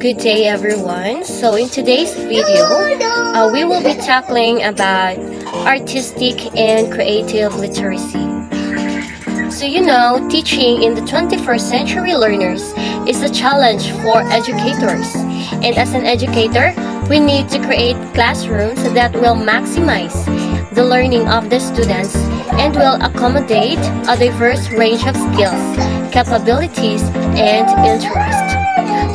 Good day everyone. So in today's video, we will be tackling about artistic and creative literacy. So teaching in the 21st century learners is a challenge for educators. And as an educator, we need to create classrooms that will maximize the learning of the students and will accommodate a diverse range of skills, capabilities, and interests.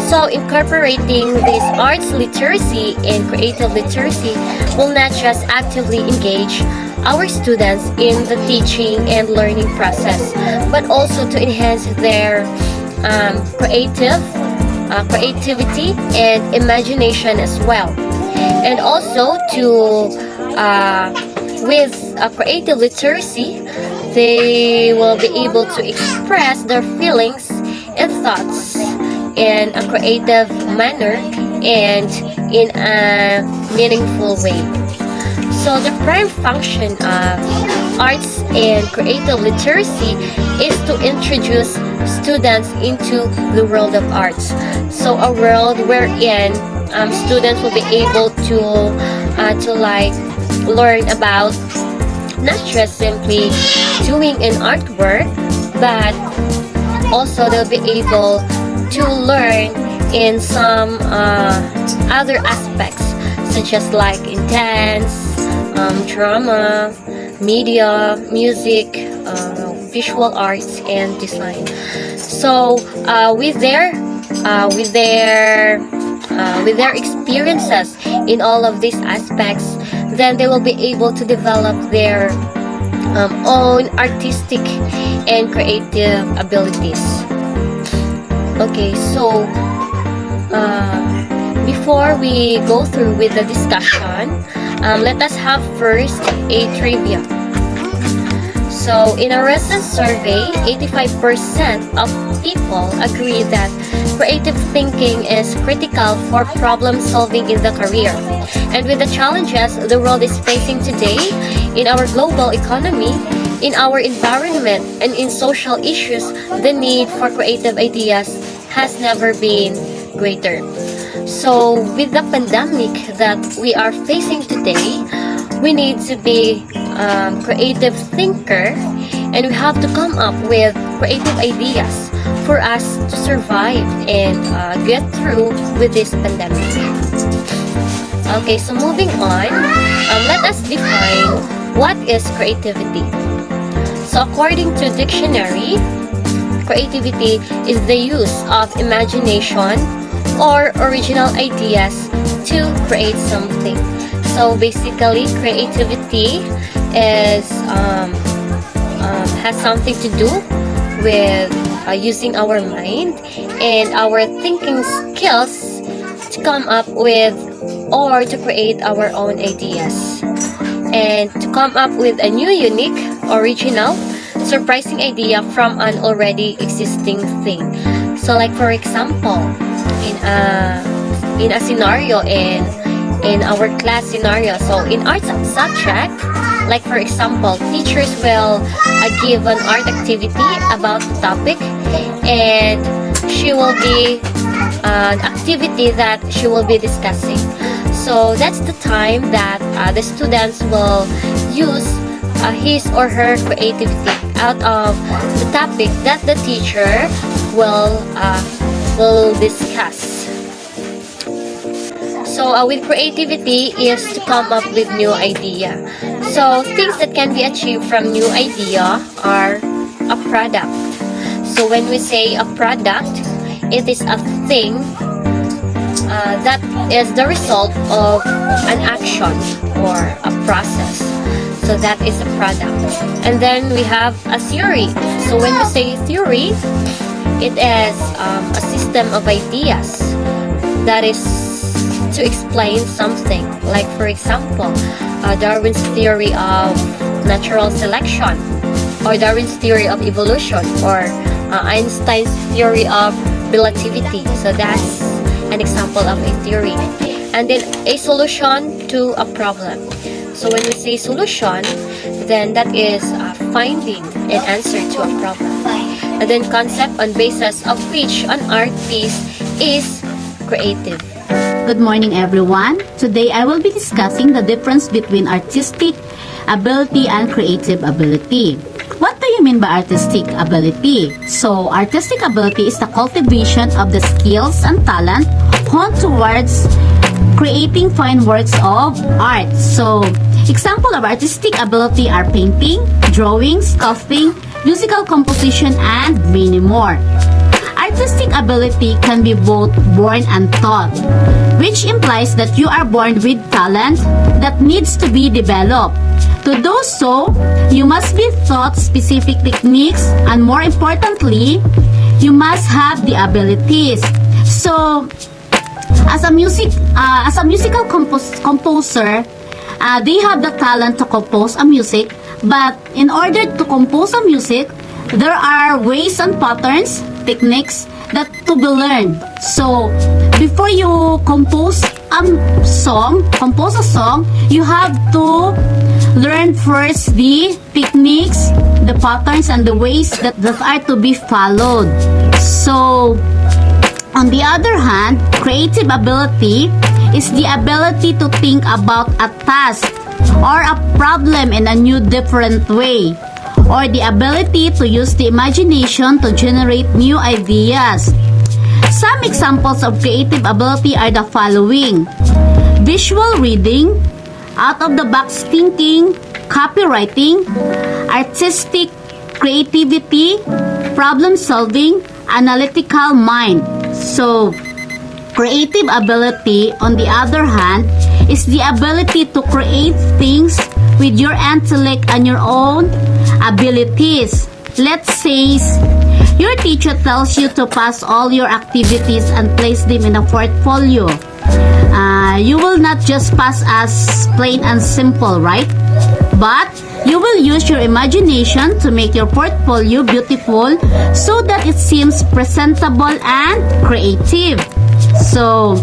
So incorporating this arts literacy and creative literacy will not just actively engage our students in the teaching and learning process, but also to enhance their creativity and imagination as well. And also with creative literacy, they will be able to express their feelings and thoughts in a creative manner and in a meaningful way. So the prime function of arts and creative literacy is to introduce students into the world of arts. So a world wherein students will be able to learn about not just simply doing an artwork, but also they'll be able to learn in some other aspects, such as like in dance, drama, media, music, visual arts, and design. So with their experiences in all of these aspects, then they will be able to develop their own artistic and creative abilities. Okay, so before we go through with the discussion, let us have first a trivia. So in a recent survey, 85% of people agree that creative thinking is critical for problem solving in the career. And with the challenges the world is facing today in our global economy, in our environment, and in social issues, the need for creative ideas has never been greater. So with the pandemic that we are facing today, we need to be creative thinker, and we have to come up with creative ideas for us to survive and get through with this pandemic. Okay, so moving on, let us define what is creativity. So according to dictionary, creativity is the use of imagination or original ideas to create something. So basically, creativity is has something to do with using our mind and our thinking skills to come up with or to create our own ideas and to come up with a new, unique, original, surprising idea from an already existing thing. So like for example, in a scenario in our class scenario, so in arts subject, like for example, teachers will give an art activity about the topic, and she will be an activity that she will be discussing. So that's the time that the students will use his or her creativity out of the topic that the teacher will discuss. So with creativity is to come up with new idea. So things that can be achieved from new idea are a product. So when we say a product, it is a thing that is the result of an action or a process. So that is a product. And then we have a theory. So when we say theory, it is a system of ideas that is to explain something. Like for example, Darwin's theory of natural selection, or Darwin's theory of evolution, or Einstein's theory of relativity. So that's an example of a theory. And then a solution to a problem. So when we say solution, then that is finding an answer to a problem. And then concept on basis of which an art piece is creative. Good morning, everyone. Today I will be discussing the difference between artistic ability and creative ability. What do you mean by artistic ability? So, artistic ability is the cultivation of the skills and talent honed towards creating fine works of art. So, example of artistic ability are painting, drawing, sculpting, musical composition, and many more. Artistic ability can be both born and taught, which implies that you are born with talent that needs to be developed. To do so, you must be taught specific techniques, and more importantly, you must have the abilities. So, as a musical composer, they have the talent to compose a music, but in order to compose a music, there are ways and patterns, techniques that to be learned. So, before you compose a song, you have to learn first the techniques, the patterns, and the ways that are to be followed. So, on the other hand, creative ability is the ability to think about a task or a problem in a new, different way, or the ability to use the imagination to generate new ideas. Some examples of creative ability are the following: visual reading, out-of-the-box thinking, copywriting, artistic creativity, problem solving, analytical mind. So, creative ability, on the other hand, is the ability to create things with your intellect and your own abilities. Let's say your teacher tells you to pass all your activities and place them in a portfolio. You will not just pass as plain and simple, right? But you will use your imagination to make your portfolio beautiful so that it seems presentable and creative. So,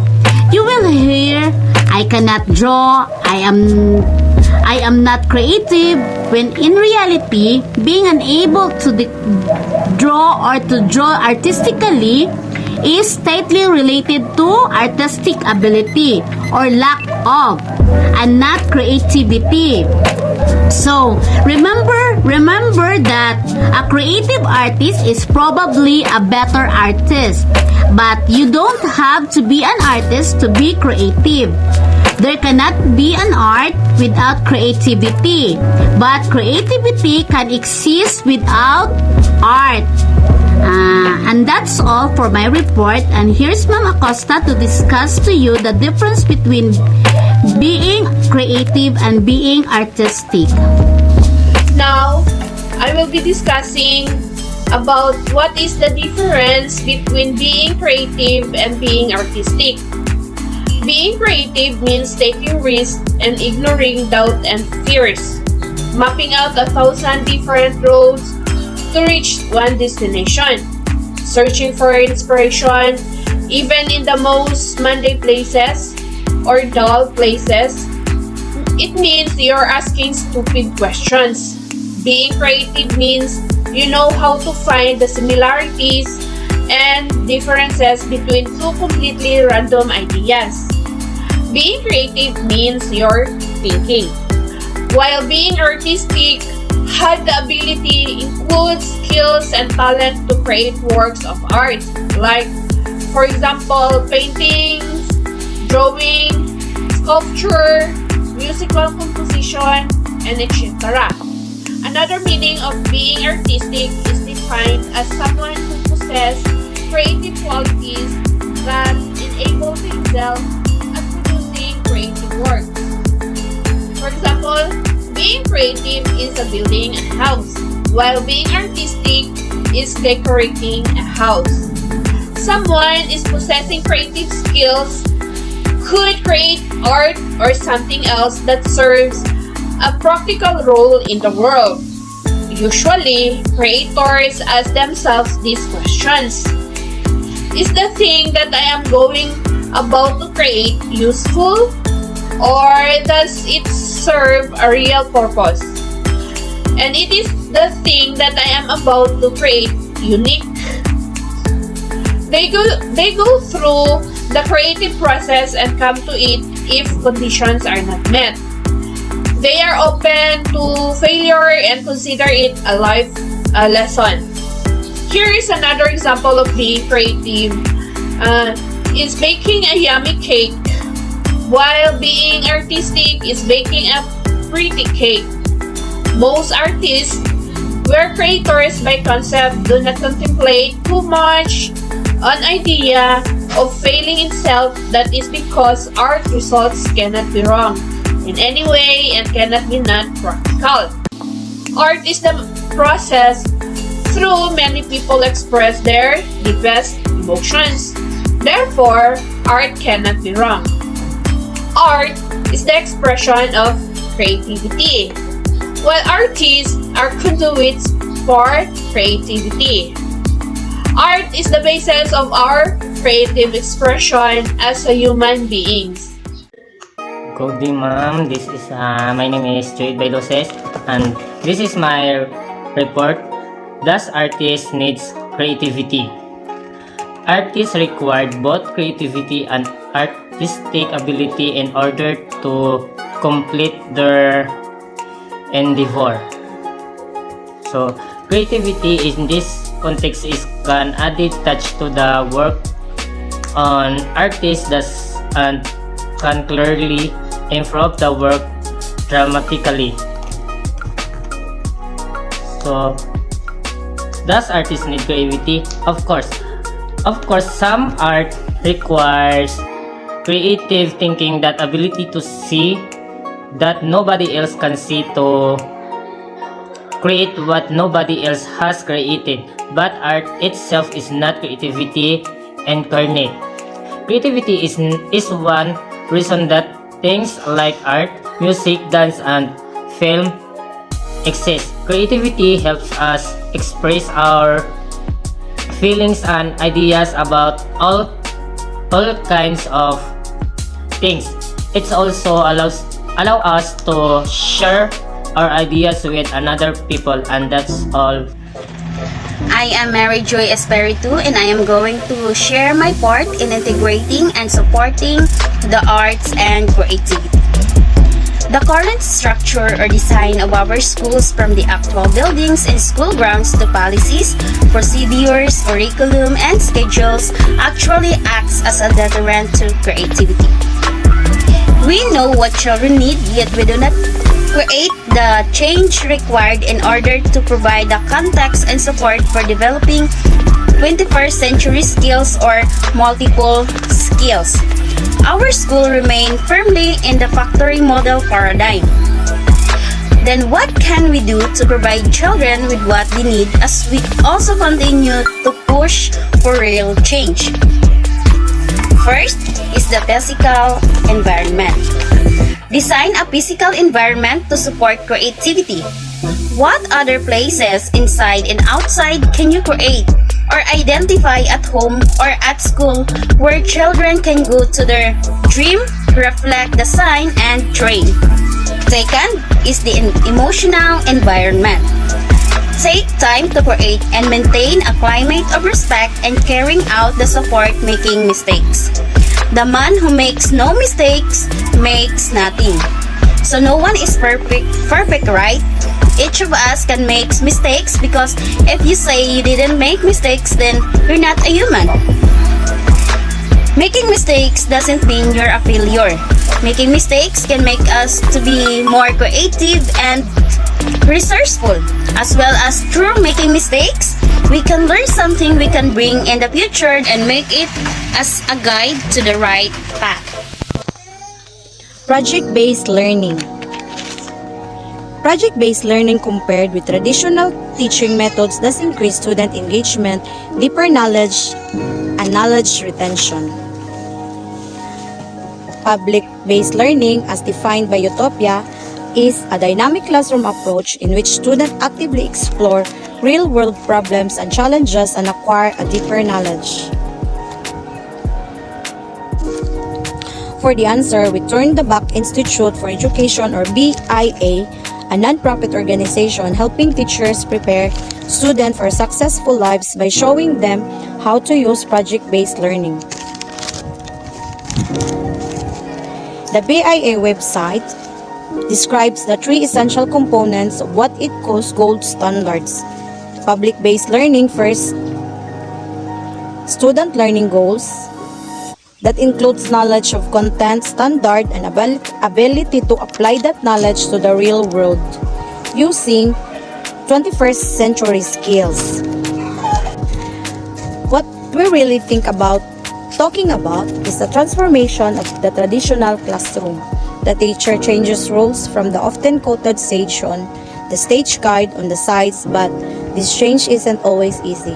you will hear, I cannot draw, I am not creative, when in reality, being unable to draw or to draw artistically is tightly related to artistic ability or lack of, and not creativity. So, remember that a creative artist is probably a better artist, but you don't have to be an artist to be creative. There cannot be an art without creativity, but creativity can exist without art. And that's all for my report, and here's Ma'am Acosta to discuss to you the difference between being creative and being artistic. Now, I will be discussing about what is the difference between being creative and being artistic. Being creative means taking risks and ignoring doubt and fears, mapping out 1,000 different roads to reach one destination, searching for inspiration even in the most mundane places or dull places. It means you're asking stupid questions. Being creative means you know how to find the similarities and differences between two completely random ideas. Being creative means you're thinking, while being artistic had the ability includes skills and talent to create works of art, like, for example, paintings, drawing, sculpture, musical composition, and etc. Another meaning of being artistic is defined as someone who possesses creative qualities that enable themselves at producing creative works. For example, being creative is building a house, while being artistic is decorating a house. Someone is possessing creative skills could create art or something else that serves a practical role in the world. Usually, creators ask themselves these questions. Is the thing that I am going about to create useful, or does it serve a real purpose? And it is the thing that I am about to create unique? They go through the creative process and come to it if conditions are not met. They are open to failure and consider it a life lesson. Here is another example of being creative. Is baking a yummy cake, while being artistic is baking a pretty cake. Most artists, where creators by concept, do not contemplate too much an idea of failing itself. That is because art results cannot be wrong in any way and cannot be not practical. Art is the process through many people express their deepest emotions. Therefore, art cannot be wrong. Art is the expression of creativity, while artists are conduits for creativity. Art is the basis of our creative expression as a human beings. Good day, ma'am. My name is Joy Bailoses, and this is my report. Does artist needs creativity? Artists require both creativity and artistic ability in order to complete their endeavor. So, creativity in this context is an added touch to the work on artists that can clearly improve the work dramatically. So, does artists need creativity? Of course, some art requires creative thinking, that ability to see that nobody else can see, to create what nobody else has created. But art itself is not creativity incarnate. Creativity is one reason that things like art, music, dance, and film exist. Creativity helps us express our feelings and ideas about all kinds of things. It also allow us to share our ideas with another people, and that's all. I am Mary Joy Espiritu, and I am going to share my part in integrating and supporting the arts and creativity. The current structure or design of our schools, from the actual buildings and school grounds to policies, procedures, curriculum, and schedules, actually acts as a deterrent to creativity. We know what children need, yet we do not create the change required in order to provide the context and support for developing 21st century skills or multiple skills. Our school remain firmly in the factory model paradigm. Then what can we do to provide children with what they need as we also continue to push for real change? First is the physical environment. Design a physical environment to support creativity. What other places inside and outside can you create or identify at home or at school where children can go to their dream, reflect the sign, and train? Second is the emotional environment. Take time to create and maintain a climate of respect and carrying out the support making mistakes. The man who makes no mistakes makes nothing. So no one is perfect, right? Each of us can make mistakes, because if you say you didn't make mistakes, then you're not a human. Making mistakes doesn't mean you're a failure. Making mistakes can make us to be more creative and resourceful. As well as through making mistakes, we can learn something we can bring in the future and make it as a guide to the right path. Project-based learning. Project-based learning compared with traditional teaching methods does increase student engagement, deeper knowledge, and knowledge retention. Public-based learning, as defined by Utopia, is a dynamic classroom approach in which students actively explore real-world problems and challenges and acquire a deeper knowledge. For the answer, we turn the Bach Institute for Education, or BIA, a non-profit organization helping teachers prepare students for successful lives by showing them how to use project-based learning. The BIA website describes the three essential components of what it calls gold standards. Public-based learning first, student learning goals, that includes knowledge of content, standard, and ability to apply that knowledge to the real world using 21st century skills. What we really talking about is the transformation of the traditional classroom. The teacher changes roles from the often quoted sage on the stage guide on the sides, but this change isn't always easy.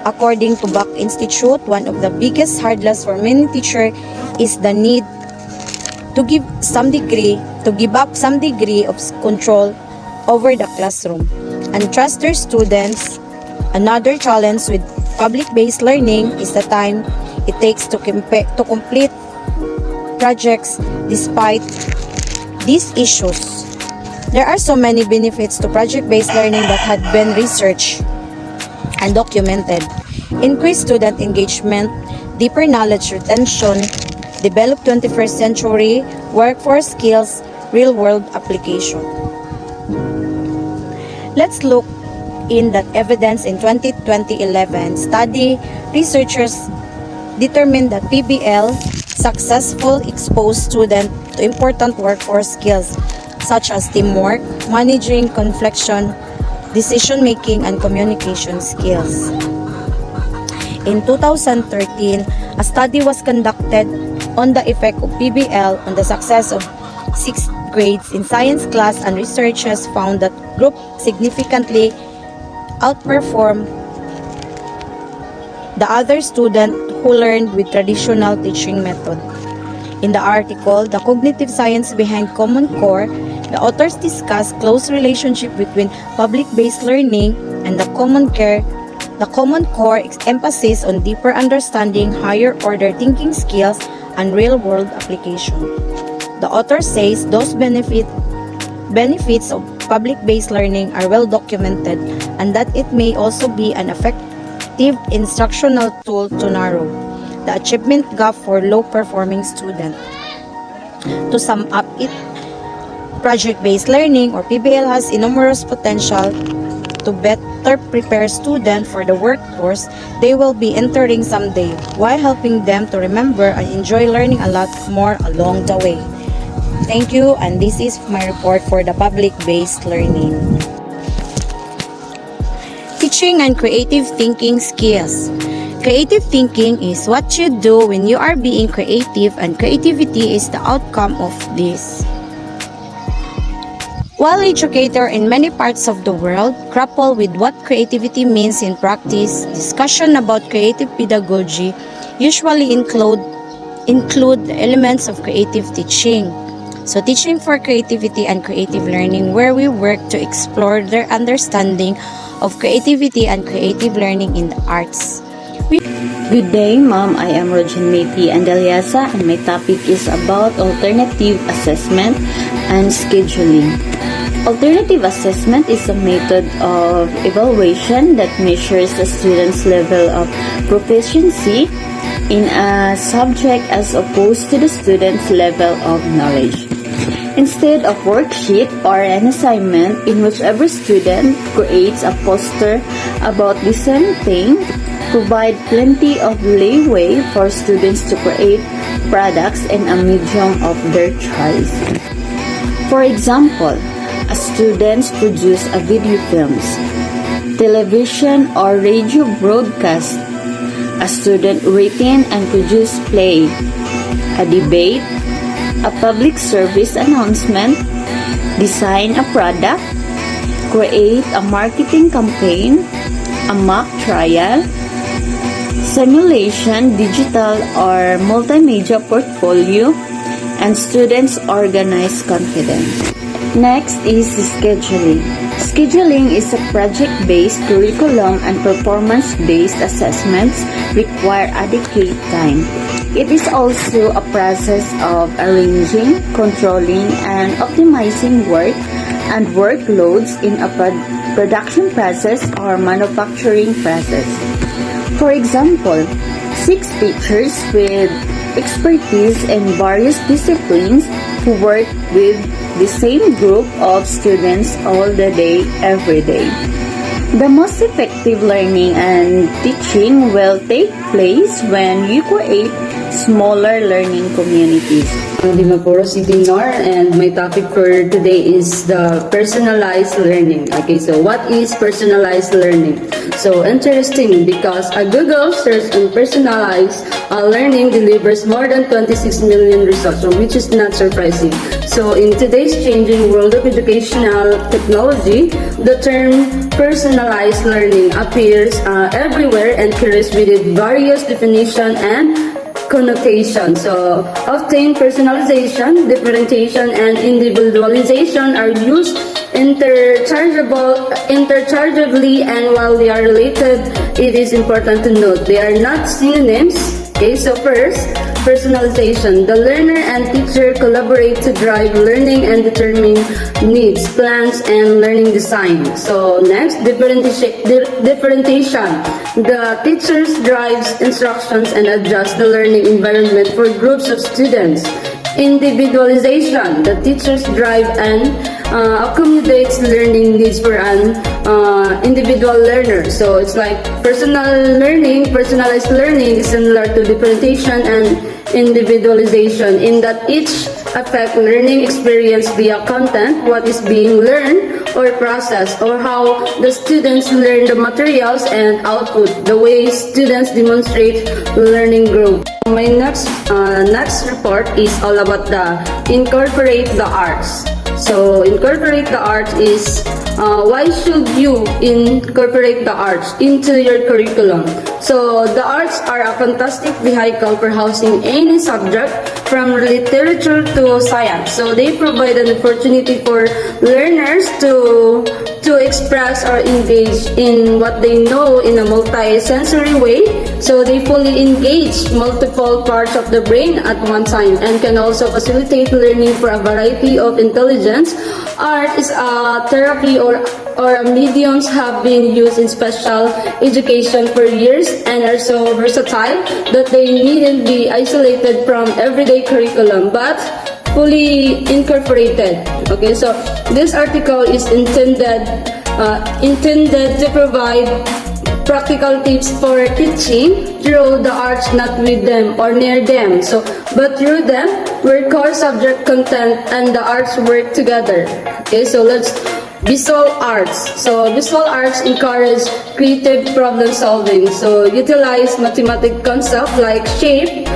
According to Buck Institute, one of the biggest hurdles for many teachers is the need to give up some degree of control over the classroom and trust their students. Another challenge with public-based learning is the time it takes to complete projects. Despite these issues, there are so many benefits to project-based learning that had been researched and documented. Increased student engagement, deeper knowledge retention, develop 21st century workforce skills, real-world application. Let's look in that evidence. In 2011 study, researchers determined that PBL successful exposed students to important workforce skills such as teamwork, managing confliction, decision-making, and communication skills. In 2013, a study was conducted on the effect of PBL on the success of 6th grades in science class, and researchers found that group significantly outperformed the other students who learned with traditional teaching method. In the article, The Cognitive Science Behind Common Core, the authors discuss close relationship between public-based learning and the Common Core emphasis on deeper understanding, higher order thinking skills, and real-world application. The author says those benefits of public-based learning are well documented, and that it may also be an effective instructional tool to narrow the achievement gap for low-performing students. To sum up it, project-based learning, or PBL, has enormous potential to better prepare students for the workforce they will be entering someday, while helping them to remember and enjoy learning a lot more along the way. Thank you, and this is my report for the public-based learning. Teaching and creative thinking skills. Creative thinking is what you do when you are being creative, and creativity is the outcome of this. While educators in many parts of the world grapple with what creativity means in practice, discussion about creative pedagogy usually include the elements of creative teaching. So, teaching for creativity and creative learning, where we work to explore their understanding of creativity and creative learning in the arts. Good day, Ma'am. I am Rojan Meiti Andaliasa, and my topic is about alternative assessment and scheduling. Alternative assessment is a method of evaluation that measures a student's level of proficiency in a subject as opposed to the student's level of knowledge. Instead of worksheet or an assignment in which every student creates a poster about the same thing, provide plenty of leeway for students to create products in a medium of their choice. For example, a student produce a video films, television or radio broadcast, a student written and produce play, a debate, a public service announcement, design a product, create a marketing campaign, a mock trial, simulation, digital or multimedia portfolio, and students organize confidence. Next is scheduling. Scheduling is a project-based curriculum, and performance-based assessments require adequate time. It is also a process of arranging, controlling, and optimizing work and workloads in a production process or manufacturing process. For example, 6 teachers with expertise in various disciplines who work with the same group of students all the day, every day. The most effective learning and teaching will take place when you create smaller learning communities. Dimapuro City Nor, and my topic for today is the personalized learning. Okay, so what is personalized learning? So interesting because a Google search on personalized learning delivers more than 26 million results, which is not surprising. So in today's changing world of educational technology, the term personalized learning appears everywhere and carries with it various definitions and connotation. So often personalization, differentiation, and individualization are used interchangeably, and while they are related, it is important to note they are not synonyms. Okay, so first, personalization. The learner and teacher collaborate to drive learning and determine needs, plans, and learning design. So next, differentiation. The teachers drives instructions and adjusts the learning environment for groups of students. Individualization. The teachers drive and accommodates learning needs for an individual learner. So it's like personalized learning is similar to differentiation and individualization in that each affect learning experience via content, what is being learned or processed, or how the students learn the materials and output, the way students demonstrate learning growth. My next report is all about the incorporate the arts. So incorporate the arts is why should you incorporate the arts into your curriculum? So the arts are a fantastic vehicle for housing any subject from literature to science. So they provide an opportunity for learners to express or engage in what they know in a multi-sensory way. So they fully engage multiple parts of the brain at one time and can also facilitate learning for a variety of intelligence. Art is a therapy or mediums have been used in special education for years and are so versatile that they needn't be isolated from everyday curriculum but fully incorporated. Okay, so this article is intended to provide practical tips for teaching through the arts, not with them or near them, but through them where core subject content and the arts work together. Okay, so let's visual arts. So visual arts encourage creative problem solving. So utilize mathematical concepts like shape,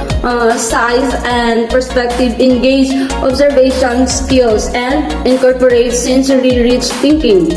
size, and perspective, engage observation skills, and incorporate sensory rich thinking.